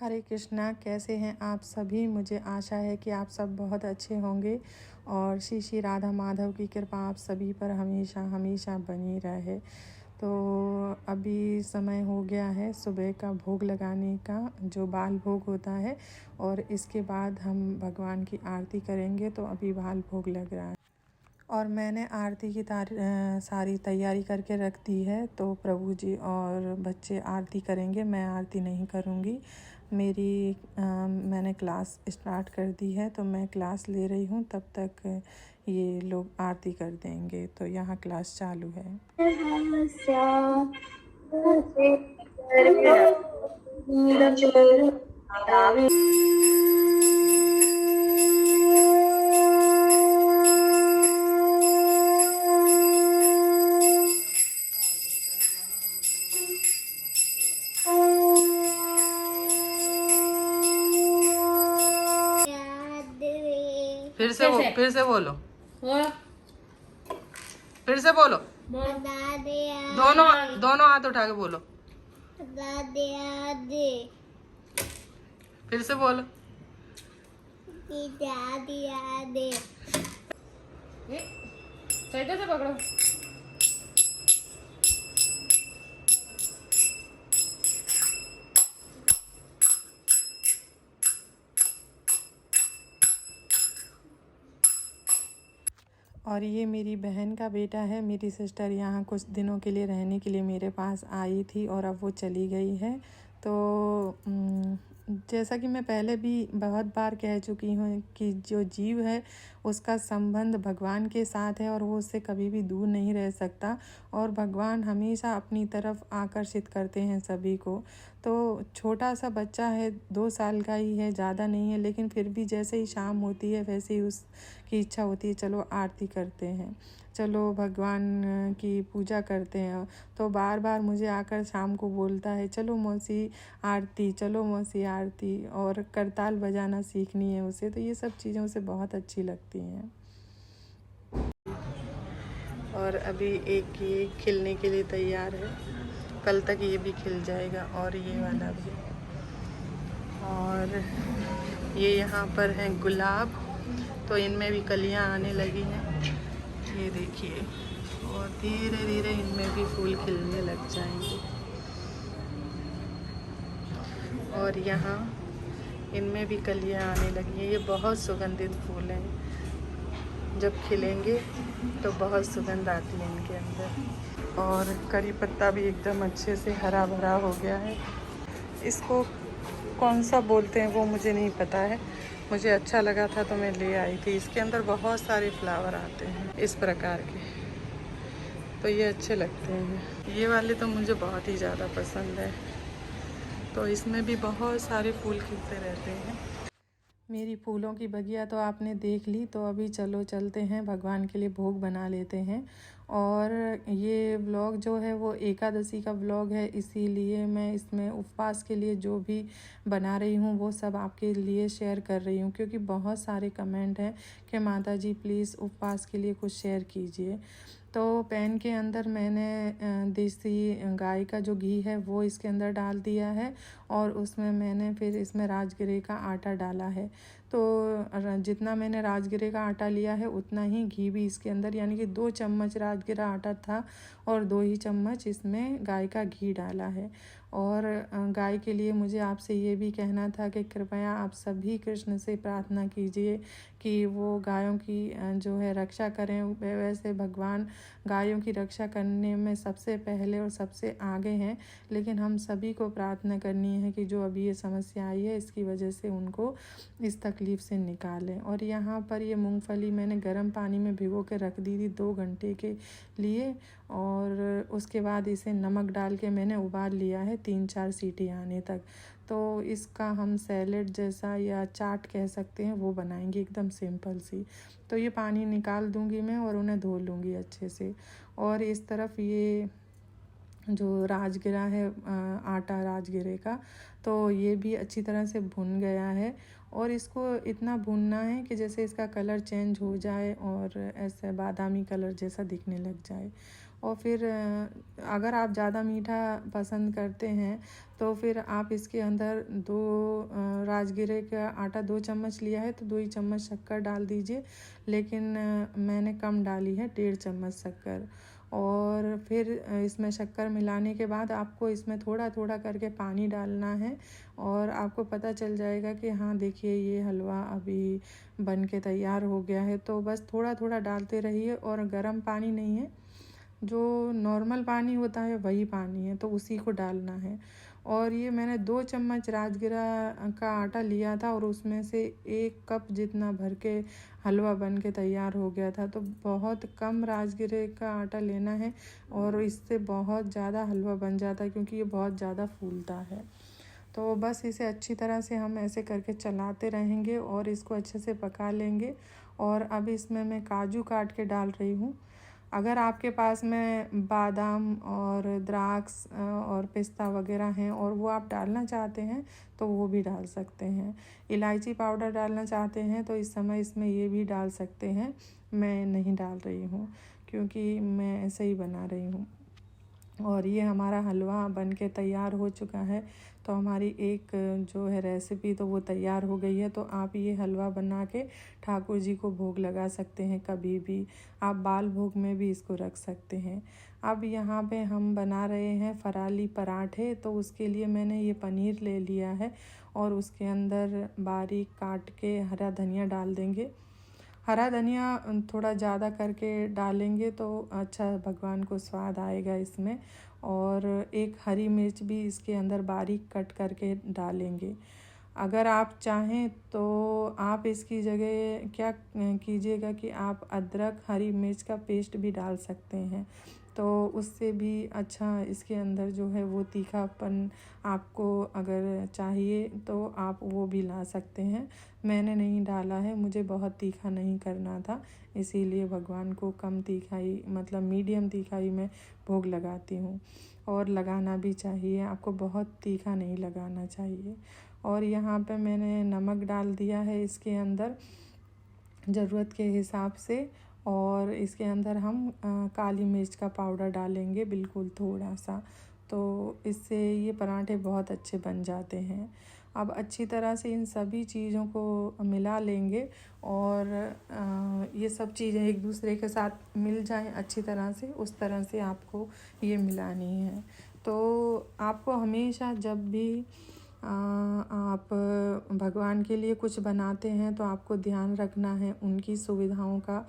हरे कृष्णा। कैसे हैं आप सभी? मुझे आशा है कि आप सब बहुत अच्छे होंगे और श्री श्री राधा माधव की कृपा आप सभी पर हमेशा हमेशा बनी रहे। तो अभी समय हो गया है सुबह का भोग लगाने का, जो बाल भोग होता है, और इसके बाद हम भगवान की आरती करेंगे। तो अभी बाल भोग लग रहा है और मैंने आरती की सारी तैयारी करके रख दी है। तो प्रभु जी और बच्चे आरती करेंगे, मैं आरती नहीं करूँगी। मैंने क्लास स्टार्ट कर दी है, तो मैं क्लास ले रही हूँ, तब तक ये लोग आरती कर देंगे। तो यहाँ क्लास चालू है। फिर से बोलो। फिर से बोलो। दोनों हाथ उठा के बोलो। फिर से बोलो। साइड से पकड़ो। और ये मेरी बहन का बेटा है। मेरी सिस्टर यहाँ कुछ दिनों के लिए रहने के लिए मेरे पास आई थी और अब वो चली गई है। तो जैसा कि मैं पहले भी बहुत बार कह चुकी हूँ कि जो जीव है उसका संबंध भगवान के साथ है और वो उससे कभी भी दूर नहीं रह सकता, और भगवान हमेशा अपनी तरफ आकर्षित करते हैं सभी को। तो छोटा सा बच्चा है, 2 साल का ही है, ज़्यादा नहीं है, लेकिन फिर भी जैसे ही शाम होती है वैसे ही उसकी इच्छा होती है चलो आरती करते हैं, चलो भगवान की पूजा करते हैं। तो बार बार मुझे आकर शाम को बोलता है चलो मौसी आरती, चलो मौसी आरती, और करताल बजाना सीखनी है उसे। तो ये सब चीज़ें उसे बहुत अच्छी लगती हैं। और अभी एक ये खिलने के लिए तैयार है, कल तक ये भी खिल जाएगा, और ये वाला भी। और ये यहाँ पर हैं गुलाब, तो इनमें भी कलियाँ आने लगी हैं, ये देखिए, और धीरे धीरे इनमें भी फूल खिलने लग जाएंगे। और यहाँ इनमें भी कलियाँ आने लगी हैं। ये बहुत सुगंधित फूल हैं, जब खिलेंगे तो बहुत सुगंध आती है इनके अंदर। और करी पत्ता भी एकदम अच्छे से हरा भरा हो गया है। इसको कौन सा बोलते हैं वो मुझे नहीं पता है, मुझे अच्छा लगा था तो मैं ले आई थी। इसके अंदर बहुत सारे फ्लावर आते हैं इस प्रकार के, तो ये अच्छे लगते हैं। ये वाले तो मुझे बहुत ही ज़्यादा पसंद है। तो इसमें भी बहुत सारे फूल खिलते रहते हैं। मेरी फूलों की बगिया तो आपने देख ली, तो अभी चलो चलते हैं भगवान के लिए भोग बना लेते हैं। और ये व्लॉग जो है वो एकादशी का व्लॉग है, इसीलिए मैं इसमें उपवास के लिए जो भी बना रही हूँ वो सब आपके लिए शेयर कर रही हूँ, क्योंकि बहुत सारे कमेंट हैं कि माता जी प्लीज़ उपवास के लिए कुछ शेयर कीजिए। तो पैन के अंदर मैंने देसी गाय का जो घी है वो इसके अंदर डाल दिया है, और उसमें मैंने फिर इसमें राजगिरे का आटा डाला है। तो जितना मैंने राजगिरे का आटा लिया है उतना ही घी भी इसके अंदर, यानी कि 2 चम्मच राजगिरा आटा था और 2 ही चम्मच इसमें गाय का घी डाला है। और गाय के लिए मुझे आपसे ये भी कहना था कि कृपया आप सभी कृष्ण से प्रार्थना कीजिए कि वो गायों की जो है रक्षा करें। वैसे भगवान गायों की रक्षा करने में सबसे पहले और सबसे आगे हैं, लेकिन हम सभी को प्रार्थना करनी है कि जो अभी ये समस्या आई है इसकी वजह से उनको इस तकलीफ़ से निकालें। और यहाँ पर ये मूंगफली मैंने गर्म पानी में भिगो के रख दी थी 2 घंटे के लिए, और उसके बाद इसे नमक डाल के मैंने उबाल लिया है 3-4 सीटी आने तक। तो इसका हम सैलेड जैसा या चाट कह सकते हैं वो बनाएंगे, एकदम सिंपल सी। तो ये पानी निकाल दूंगी मैं और उन्हें धो लूँगी अच्छे से। और इस तरफ ये जो राजगिरा है आटा राजगिरे का, तो ये भी अच्छी तरह से भुन गया है। और इसको इतना भूनना है कि जैसे इसका कलर चेंज हो जाए और ऐसे बादामी कलर जैसा दिखने लग जाए। और फिर अगर आप ज़्यादा मीठा पसंद करते हैं तो फिर आप इसके अंदर राजगिरे का आटा 2 चम्मच लिया है तो 2 ही चम्मच शक्कर डाल दीजिए, लेकिन मैंने कम डाली है, 1.5 चम्मच शक्कर। और फिर इसमें शक्कर मिलाने के बाद आपको इसमें थोड़ा थोड़ा करके पानी डालना है और आपको पता चल जाएगा कि हाँ देखिए ये हलवा अभी बन के तैयार हो गया है। तो बस थोड़ा थोड़ा डालते रहिए और गर्म पानी नहीं है, जो नॉर्मल पानी होता है वही पानी है, तो उसी को डालना है। और ये मैंने 2 चम्मच राजगिरा का आटा लिया था और उसमें से 1 कप जितना भर के हलवा बन के तैयार हो गया था। तो बहुत कम राजगिरे का आटा लेना है और इससे बहुत ज़्यादा हलवा बन जाता है क्योंकि ये बहुत ज़्यादा फूलता है। तो बस इसे अच्छी तरह से हम ऐसे करके चलाते रहेंगे और इसको अच्छे से पका लेंगे। और अब इसमें मैं काजू काट के डाल रही हूँ। अगर आपके पास में बादाम और द्राक्ष और पिस्ता वगैरह हैं और वो आप डालना चाहते हैं तो वो भी डाल सकते हैं। इलायची पाउडर डालना चाहते हैं तो इस समय इसमें ये भी डाल सकते हैं। मैं नहीं डाल रही हूँ क्योंकि मैं ऐसे ही बना रही हूँ। और ये हमारा हलवा बन के तैयार हो चुका है। तो हमारी एक जो है रेसिपी तो वो तैयार हो गई है। तो आप ये हलवा बना के ठाकुर जी को भोग लगा सकते हैं, कभी भी आप बाल भोग में भी इसको रख सकते हैं। अब यहाँ पे हम बना रहे हैं फराली पराठे। तो उसके लिए मैंने ये पनीर ले लिया है और उसके अंदर बारीक काट के हरा धनिया डाल देंगे। हरा धनिया थोड़ा ज़्यादा करके डालेंगे तो अच्छा भगवान को स्वाद आएगा इसमें। और एक हरी मिर्च भी इसके अंदर बारीक कट करके डालेंगे। अगर आप चाहें तो आप इसकी जगह क्या कीजिएगा कि आप अदरक हरी मिर्च का पेस्ट भी डाल सकते हैं, तो उससे भी अच्छा इसके अंदर जो है वो तीखापन आपको अगर चाहिए तो आप वो भी ला सकते हैं। मैंने नहीं डाला है, मुझे बहुत तीखा नहीं करना था, इसीलिए भगवान को कम तीखाई मतलब मीडियम तीखाई में भोग लगाती हूँ। और लगाना भी चाहिए, आपको बहुत तीखा नहीं लगाना चाहिए। और यहाँ पे मैंने नमक डाल दिया है इसके अंदर ज़रूरत के हिसाब से। और इसके अंदर हम काली मिर्च का पाउडर डालेंगे, बिल्कुल थोड़ा सा, तो इससे ये पराठे बहुत अच्छे बन जाते हैं। अब अच्छी तरह से इन सभी चीज़ों को मिला लेंगे और ये सब चीज़ें एक दूसरे के साथ मिल जाएं अच्छी तरह से, उस तरह से आपको ये मिलानी है। तो आपको हमेशा जब भी आप भगवान के लिए कुछ बनाते हैं तो आपको ध्यान रखना है उनकी सुविधाओं का,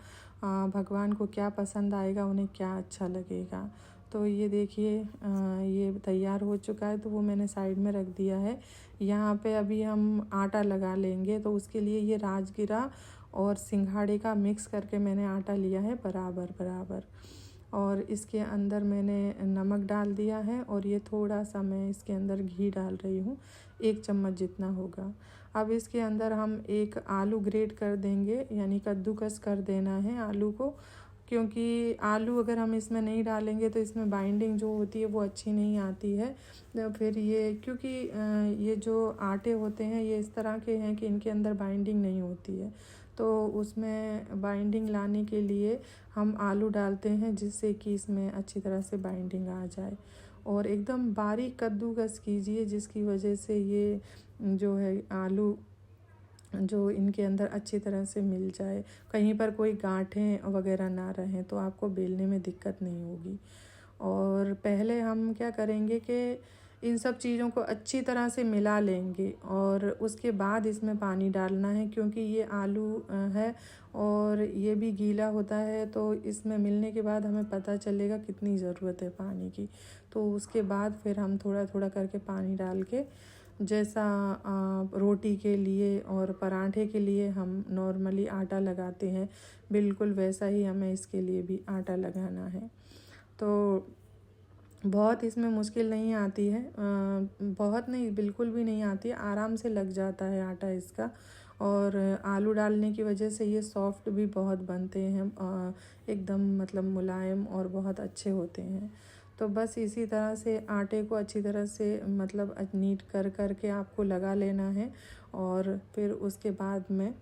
भगवान को क्या पसंद आएगा, उन्हें क्या अच्छा लगेगा। तो ये देखिए ये तैयार हो चुका है, तो वो मैंने साइड में रख दिया है। यहाँ पे अभी हम आटा लगा लेंगे, तो उसके लिए ये राजगिरा और सिंघाड़े का मिक्स करके मैंने आटा लिया है बराबर बराबर। और इसके अंदर मैंने नमक डाल दिया है और ये थोड़ा सा मैं इसके अंदर घी डाल रही हूँ, 1 चम्मच जितना होगा। अब इसके अंदर हम एक आलू ग्रेट कर देंगे, यानी कद्दूकस कर देना है आलू को, क्योंकि आलू अगर हम इसमें नहीं डालेंगे तो इसमें बाइंडिंग जो होती है वो अच्छी नहीं आती है। तो फिर ये क्योंकि ये जो आटे होते हैं ये इस तरह के हैं कि इनके अंदर बाइंडिंग नहीं होती है, तो उसमें बाइंडिंग लाने के लिए हम आलू डालते हैं जिससे कि इसमें अच्छी तरह से बाइंडिंग आ जाए। और एकदम बारीक कद्दूकस कीजिए जिसकी वजह से ये जो है आलू जो इनके अंदर अच्छी तरह से मिल जाए, कहीं पर कोई गांठें वगैरह ना रहें, तो आपको बेलने में दिक्कत नहीं होगी। और पहले हम क्या करेंगे कि इन सब चीज़ों को अच्छी तरह से मिला लेंगे और उसके बाद इसमें पानी डालना है, क्योंकि ये आलू है और ये भी गीला होता है, तो इसमें मिलने के बाद हमें पता चलेगा कितनी ज़रूरत है पानी की। तो उसके बाद फिर हम थोड़ा थोड़ा करके पानी डाल के, जैसा रोटी के लिए और पराठे के लिए हम नॉर्मली आटा लगाते हैं, बिल्कुल वैसा ही हमें इसके लिए भी आटा लगाना है। तो बहुत इसमें मुश्किल नहीं आती है, बहुत नहीं, बिल्कुल भी नहीं आती, आराम से लग जाता है आटा इसका। और आलू डालने की वजह से ये सॉफ्ट भी बहुत बनते हैं, एकदम मतलब मुलायम और बहुत अच्छे होते हैं। तो बस इसी तरह से आटे को अच्छी तरह से मतलब नीट कर कर के आपको लगा लेना है। और फिर उसके बाद में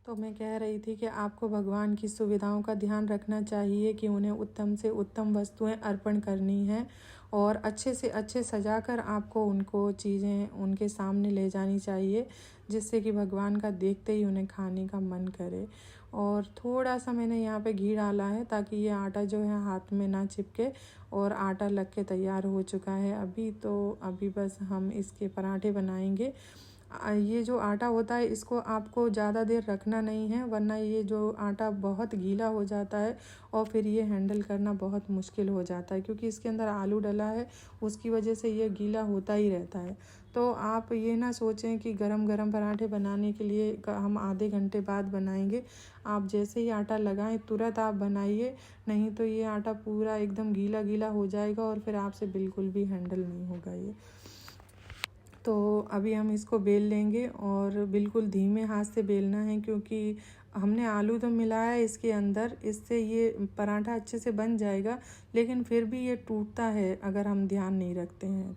तो मैं कह रही थी कि आपको भगवान की सुविधाओं का ध्यान रखना चाहिए कि उन्हें उत्तम से उत्तम वस्तुएं अर्पण करनी है और अच्छे से अच्छे सजाकर आपको उनको चीज़ें उनके सामने ले जानी चाहिए, जिससे कि भगवान का देखते ही उन्हें खाने का मन करे। और थोड़ा सा मैंने यहाँ पे घी डाला है ताकि ये आटा जो है हाथ में ना चिपके, और आटा लग के तैयार हो चुका है अभी। तो अभी बस हम इसके पराठे बनाएंगे। ये जो आटा होता है इसको आपको ज़्यादा देर रखना नहीं है, वरना ये जो आटा बहुत गीला हो जाता है और फिर ये हैंडल करना बहुत मुश्किल हो जाता है, क्योंकि इसके अंदर आलू डला है, उसकी वजह से ये गीला होता ही रहता है। तो आप ये ना सोचें कि गरम गरम पराठे बनाने के लिए हम आधे घंटे बाद बनाएंगे। आप जैसे ही आटा लगाएं तुरंत आप बनाइए, नहीं तो ये आटा पूरा एकदम गीला गीला हो जाएगा और फिर आपसे बिल्कुल भी हैंडल नहीं होगा ये। तो अभी हम इसको बेल लेंगे और बिल्कुल धीमे हाथ से बेलना है, क्योंकि हमने आलू तो मिलाया है इसके अंदर, इससे ये पराठा अच्छे से बन जाएगा, लेकिन फिर भी ये टूटता है अगर हम ध्यान नहीं रखते हैं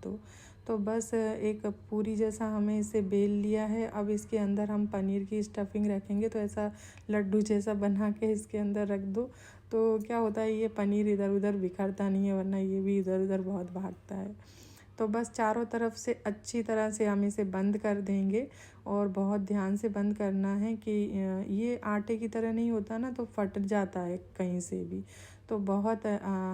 तो बस एक पूरी जैसा हमें इसे बेल लिया है। अब इसके अंदर हम पनीर की स्टफिंग रखेंगे, तो ऐसा लड्डू जैसा बना के इसके अंदर रख दो, तो क्या होता है ये पनीर इधर उधर बिखरता नहीं है, वरना ये भी इधर उधर बहुत भागता है। तो बस चारों तरफ से अच्छी तरह से हम इसे बंद कर देंगे, और बहुत ध्यान से बंद करना है कि ये आटे की तरह नहीं होता ना, तो फट जाता है कहीं से भी। तो बहुत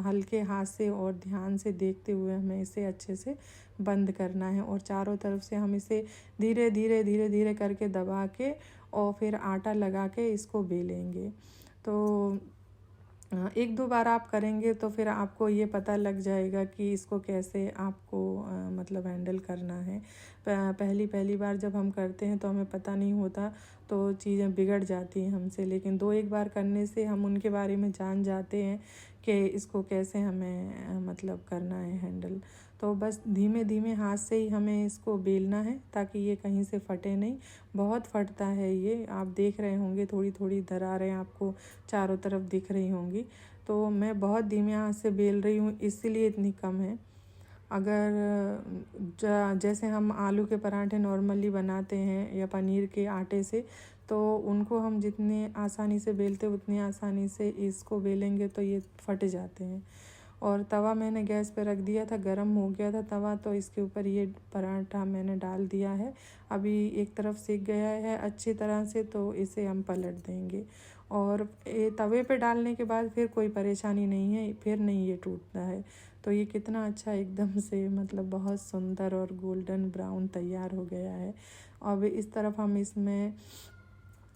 हल्के हाथ से और ध्यान से देखते हुए हमें इसे अच्छे से बंद करना है, और चारों तरफ से हम इसे धीरे धीरे धीरे धीरे करके दबा के और फिर आटा लगा के इसको बेलेंगे। तो एक दो बार आप करेंगे तो फिर आपको ये पता लग जाएगा कि इसको कैसे आपको मतलब हैंडल करना है। पहली बार जब हम करते हैं तो हमें पता नहीं होता, तो चीज़ें बिगड़ जाती हैं हमसे, लेकिन दो एक बार करने से हम उनके बारे में जान जाते हैं कि इसको कैसे हमें मतलब करना है हैंडल। तो बस धीमे धीमे हाथ से ही हमें इसको बेलना है ताकि ये कहीं से फटे नहीं। बहुत फटता है ये, आप देख रहे होंगे थोड़ी थोड़ी दरारें आपको चारों तरफ दिख रही होंगी। तो मैं बहुत धीमे हाथ से बेल रही हूँ, इसीलिए इतनी कम है। अगर जैसे हम आलू के पराठे नॉर्मली बनाते हैं या पनीर के आटे से, तो उनको हम जितने आसानी से बेलते उतनी आसानी से इसको बेलेंगे तो ये फट जाते हैं। और तवा मैंने गैस पे रख दिया था, गरम हो गया था तवा, तो इसके ऊपर ये पराठा मैंने डाल दिया है। अभी एक तरफ सिक गया है अच्छी तरह से, तो इसे हम पलट देंगे। और तवे पे डालने के बाद फिर कोई परेशानी नहीं है, फिर नहीं ये टूटता है। तो ये कितना अच्छा एकदम से मतलब बहुत सुंदर और गोल्डन ब्राउन तैयार हो गया है। अब इस तरफ हम इसमें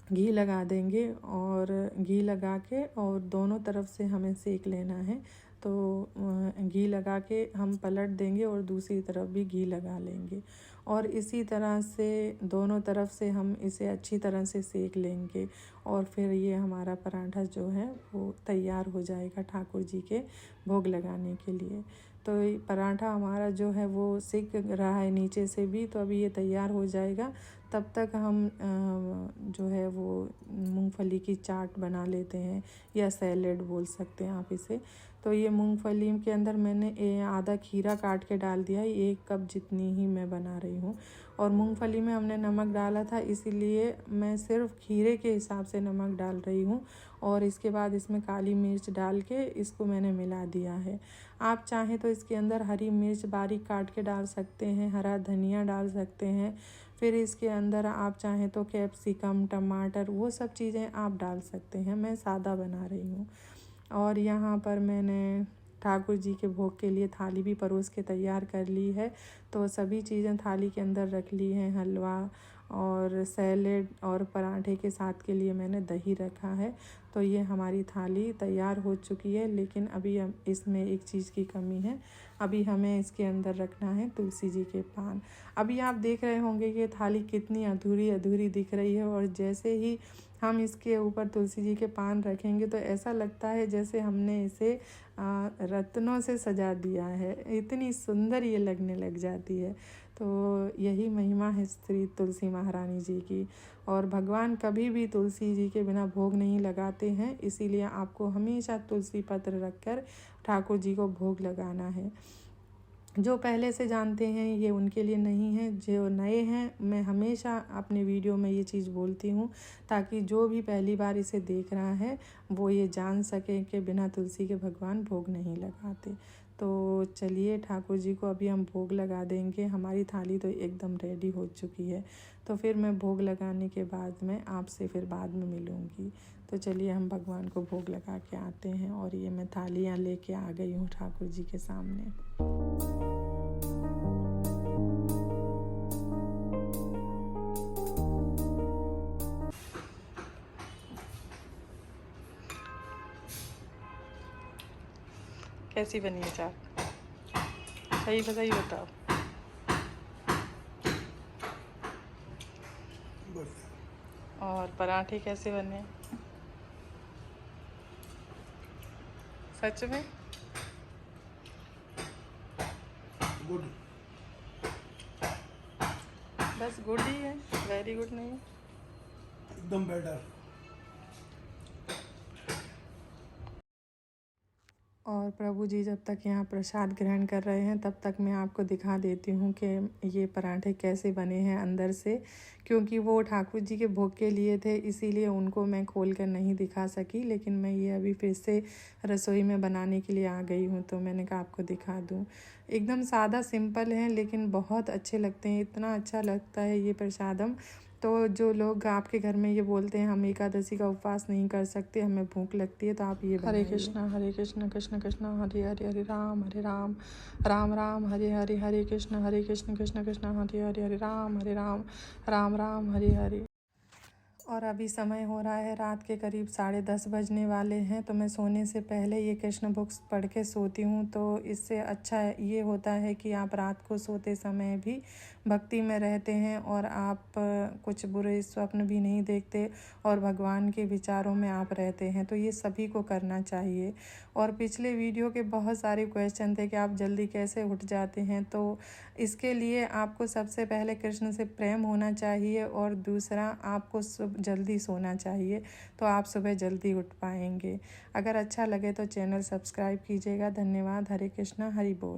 घी लगा देंगे, और घी लगा के और दोनों तरफ से हमें सेक लेना है। तो घी लगा के हम पलट देंगे और दूसरी तरफ भी घी लगा लेंगे, और इसी तरह से दोनों तरफ से हम इसे अच्छी तरह से सेक लेंगे, और फिर ये हमारा पराठा जो है वो तैयार हो जाएगा ठाकुर जी के भोग लगाने के लिए। तो ये पराठा हमारा जो है वो सिक रहा है नीचे से भी, तो अभी ये तैयार हो जाएगा। तब तक हम जो है वो मूंगफली की चाट बना लेते हैं, या सैलेड बोल सकते हैं आप इसे। तो ये मूंगफली के अंदर मैंने आधा खीरा काट के डाल दिया है, 1 कप जितनी ही मैं बना रही हूँ। और मूंगफली में हमने नमक डाला था, इसीलिए मैं सिर्फ खीरे के हिसाब से नमक डाल रही हूँ। और इसके बाद इसमें काली मिर्च डाल के इसको मैंने मिला दिया है। आप चाहें तो इसके अंदर हरी मिर्च बारीक काट के डाल सकते हैं, हरा धनिया डाल सकते हैं। फिर इसके अंदर आप चाहें तो कैप्सिकम, टमाटर, वो सब चीज़ें आप डाल सकते हैं। मैं सादा बना रही हूँ। और यहाँ पर मैंने ठाकुर जी के भोग के लिए थाली भी परोस के तैयार कर ली है। तो सभी चीज़ें थाली के अंदर रख ली हैं, हलवा और सैलेड, और पराठे के साथ के लिए मैंने दही रखा है। तो ये हमारी थाली तैयार हो चुकी है, लेकिन अभी इसमें एक चीज़ की कमी है। अभी हमें इसके अंदर रखना है तुलसी जी के पान। अभी आप देख रहे होंगे कि थाली कितनी अधूरी अधूरी दिख रही है, और जैसे ही हम इसके ऊपर तुलसी जी के पान रखेंगे तो ऐसा लगता है जैसे हमने इसे रत्नों से सजा दिया है, इतनी सुंदर ये लगने लग जाती है। तो यही महिमा है श्री तुलसी महारानी जी की। और भगवान कभी भी तुलसी जी के बिना भोग नहीं लगाते हैं, इसीलिए आपको हमेशा तुलसी पत्र रखकर ठाकुर जी को भोग लगाना है। जो पहले से जानते हैं ये उनके लिए नहीं है, जो नए हैं मैं हमेशा अपने वीडियो में ये चीज़ बोलती हूँ ताकि जो भी पहली बार इसे देख रहा है वो ये जान सके कि बिना तुलसी के भगवान भोग नहीं लगाते। तो चलिए ठाकुर जी को अभी हम भोग लगा देंगे। हमारी थाली तो एकदम रेडी हो चुकी है, तो फिर मैं भोग लगाने के बाद में आपसे फिर बाद में मिलूँगी। तो चलिए हम भगवान को भोग लगा के आते हैं। और ये मैं थालियाँ लेके आ गई हूँ ठाकुर जी के सामने। कैसी बनी है चाट? सही बताओ। और पराठे कैसे बने? सच में गुड, बस गुड ही है, वेरी गुड नहीं। एकदम बेटर। और प्रभु जी जब तक यहाँ प्रसाद ग्रहण कर रहे हैं तब तक मैं आपको दिखा देती हूँ कि ये पराठे कैसे बने हैं अंदर से, क्योंकि वो ठाकुर जी के भोग के लिए थे इसीलिए उनको मैं खोल कर नहीं दिखा सकी। लेकिन मैं ये अभी फिर से रसोई में बनाने के लिए आ गई हूँ तो मैंने कहा आपको दिखा दूँ। एकदम सादा सिंपल हैं लेकिन बहुत अच्छे लगते हैं, इतना अच्छा लगता है ये प्रसादम। तो जो लोग आपके घर में ये बोलते हैं हम एकादशी का उपवास नहीं कर सकते, हमें भूख लगती है, तो आप ये हरे कृष्ण कृष्ण कृष्ण हरे हरे हरे राम राम राम हरे हरे हरे कृष्ण कृष्ण कृष्ण हरे हरे हरे राम राम राम हरे हरे। और अभी समय हो रहा है रात के करीब 10:30 बजने वाले हैं। तो मैं सोने से पहले ये कृष्ण बुक्स पढ़ के सोती हूँ, तो इससे अच्छा ये होता है कि आप रात को सोते समय भी भक्ति में रहते हैं और आप कुछ बुरे स्वप्न भी नहीं देखते और भगवान के विचारों में आप रहते हैं। तो ये सभी को करना चाहिए। और पिछले वीडियो के बहुत सारे क्वेश्चन थे कि आप जल्दी कैसे उठ जाते हैं, तो इसके लिए आपको सबसे पहले कृष्ण से प्रेम होना चाहिए और दूसरा आपको जल्दी सोना चाहिए, तो आप सुबह जल्दी उठ पाएंगे। अगर अच्छा लगे तो चैनल सब्सक्राइब कीजिएगा। धन्यवाद। हरे कृष्णा, हरि बोल।